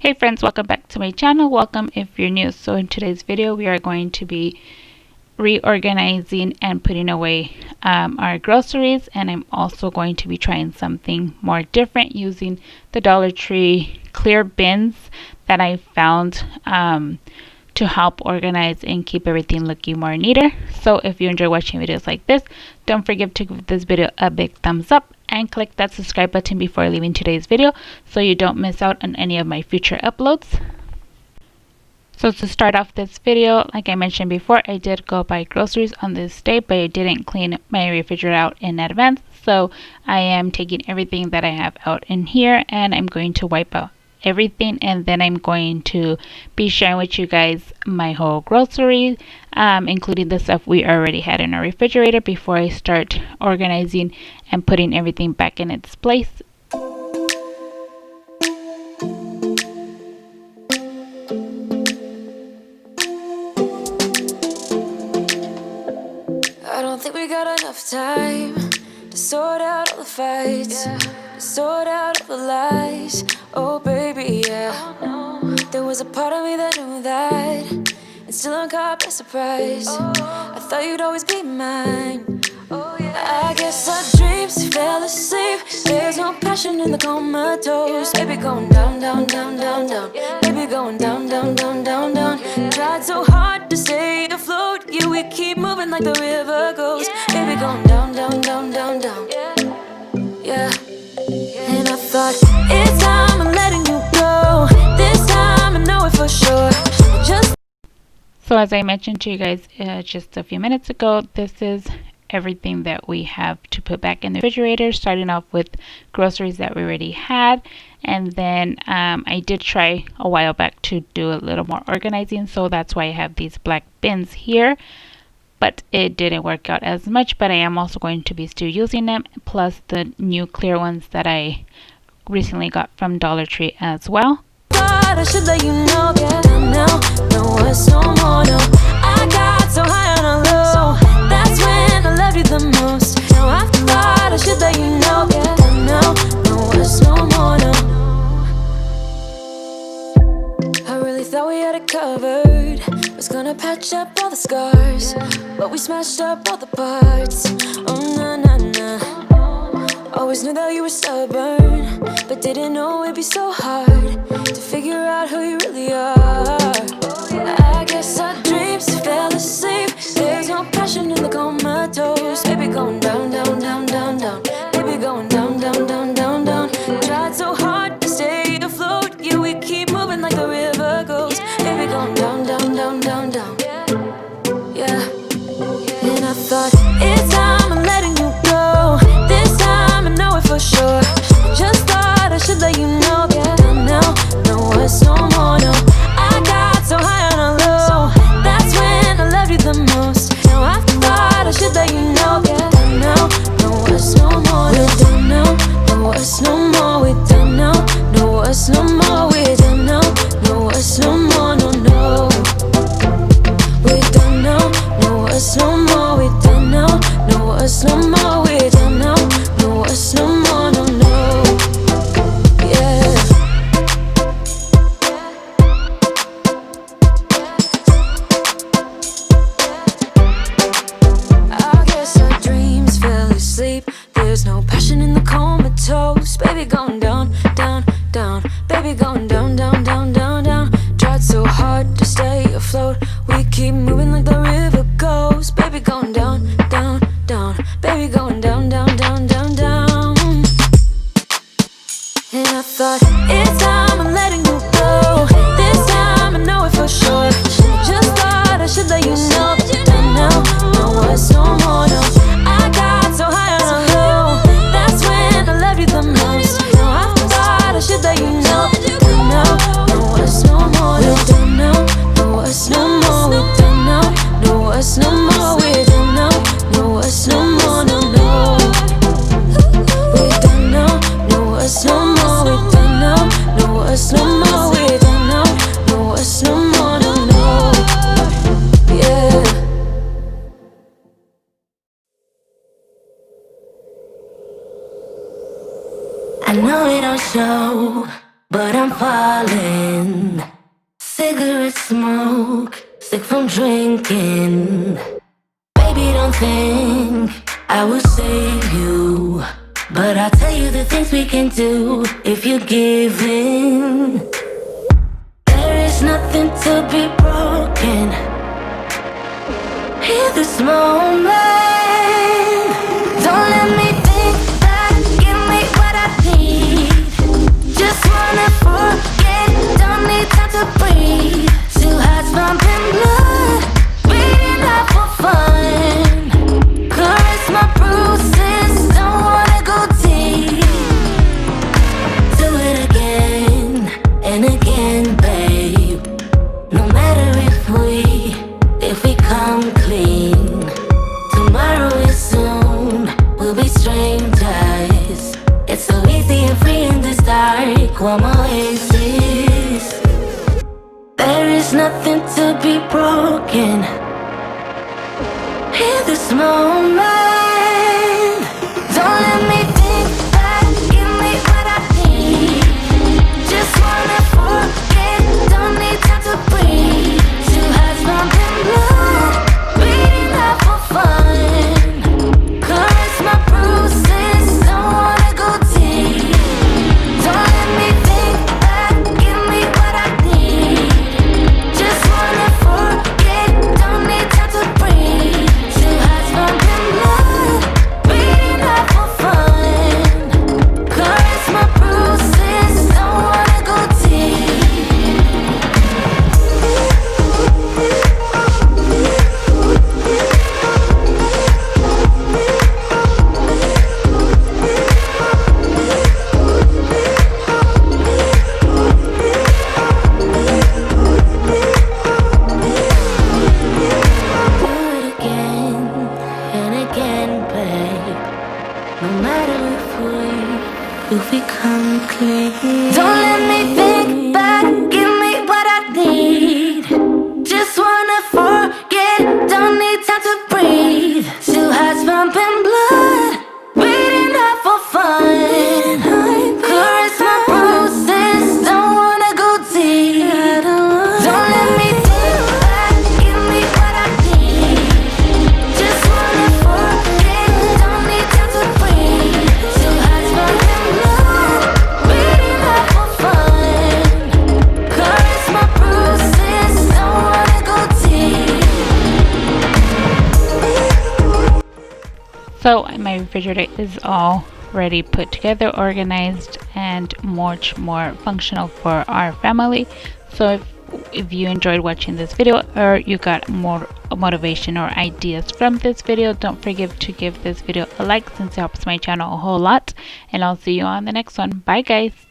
Hey friends, welcome back to my channel. Welcome if you're new. So in today's video we are going to be reorganizing and putting away our groceries, and I'm also going to be trying something more different using the Dollar Tree clear bins that I found to help organize and keep everything looking more neater. So if you enjoy watching videos like this, don't forget to give this video a big thumbs up and click that subscribe button before leaving today's video so you don't miss out on any of my future uploads. So to start off this video, like I mentioned before, I did go buy groceries on this day, but I didn't clean my refrigerator out in advance. So I am taking everything that I have out in here and I'm going to wipe out everything, and then I'm going to be sharing with you guys my whole grocery, including the stuff we already had in our refrigerator before I start organizing and putting everything back in its place. I don't think we got enough time to sort out all the fights, to sort out all the lies. Oh baby, yeah. There was a part of me that knew that, and still I'm caught by surprise. I thought you'd always be mine. I guess our dreams fell asleep. There's no passion in the comatose. Baby going down, down, down, down, down. Baby going down, down, down, down, down. Tried so hard to stay afloat. Yeah, we keep moving like the river goes. Baby going down, down, down, down, down. Yeah. And I thought, it's time I'm letting you go. This time I know it for sure. So as I mentioned to you guys just a few minutes ago, this is everything that we have to put back in the refrigerator, starting off with groceries that we already had. And then I did try a while back to do a little more organizing, so that's why I have these black bins here, but it didn't work out as much. But I am also going to be still using them, plus the new clear ones that I recently got from Dollar Tree as well. I should let you know, now, no, it's no more, no. I got so high on a low, that's when I loved you the most. Now I thought I should let you know, now, no, it's no more, no. I really thought we had it covered, was gonna patch up all the scars, but we smashed up all the parts. Oh, na, na, na. Always knew that you were stubborn, but didn't know it'd be so hard to figure out who you really are. I guess our dreams fell asleep. There's no passion in the comatose. Baby going down, down, down, down, down. Baby going down, down, down, down, down. Tried so hard to stay afloat. Yeah, we keep moving like the river goes. Baby going down, down, down, down, down. Yeah. And I thought, it's time I'm letting you go. This time I know it for sure. Just thought I should let you know, now, no, it's no more, no. I got so high on a low, that's when I loved you the most. Now I thought I should let you know, now, no, it's no more, we're done now. No, it's no more, we're done now. No, it's no more, we're done now. No, it's no more, no, no. We're done now. No, it's no more, we're done now. No, it's no more, we're done now. No, it's no more, no, no. There's no passion in the comatose. Baby going down, down, down. Baby going down, down, down, down, down. Tried so hard to stay afloat. We keep moving like the river goes. Baby going down, down, down. Baby going down, down, down, down, down. And I thought, it's time I'm letting you go. This time I know it for sure. Just thought I should let you know, now, no, it's no more, no. I got so high on a low, that's when I loved you the most. Now I thought I should let you know, now, no, it's no more, we're done now. No, it's no more, we're done now. No, it's no more, we're done now. No, it's no more, no, no. We're done now. No, it's no more, we're done now. No, it's no more, we're done now. No, it's no more, no, no. Yeah. I know it don't show, but I'm falling. Cigarette smoke, sick from drinking. Baby, don't think I will save you, but I'll tell you the things we can do if you give in. There is nothing to be broken in this moment. Don't let me think back, give me what I need. Just wanna forget, don't need time to breathe. Two hearts pumping blood, beating up for fun. Caress my bruises, don't wanna go deep. Do it again and again, babe. No matter if we come clean. Tomorrow is soon, we'll be strangers. It's so easy and free in this dark, warm oasis. There is nothing to be broken in this moment. Don't let me think back, give me what I need. Just wanna forget, don't need time to breathe. Two hearts pumping blood, beating up for fun. Caress my bruises, don't wanna go deep. Don't let me think back, give me what I need. Just wanna forget, don't need time to breathe. Two hearts pumping blood, beating up for fun. Caress my bruises, don't wanna go deep. Do it again and again, babe. No matter if we come clean. Don't let me think back, give me what I need. Just wanna forget, don't need time to breathe. Two hearts pumping blood, beating up for fun. Caress my bruises, don't wanna go deep. Don't let me think back, give me what I need. Just wanna forget, don't need time to breathe. Two hearts pumping blood, beating up for fun. Caress my bruises, don't wanna go deep. So my refrigerator is already put together, organized, and much more functional for our family. So if you enjoyed watching this video, or you got more motivation or ideas from this video, don't forget to give this video a like, since it helps my channel a whole lot. And I'll see you on the next one. Bye guys.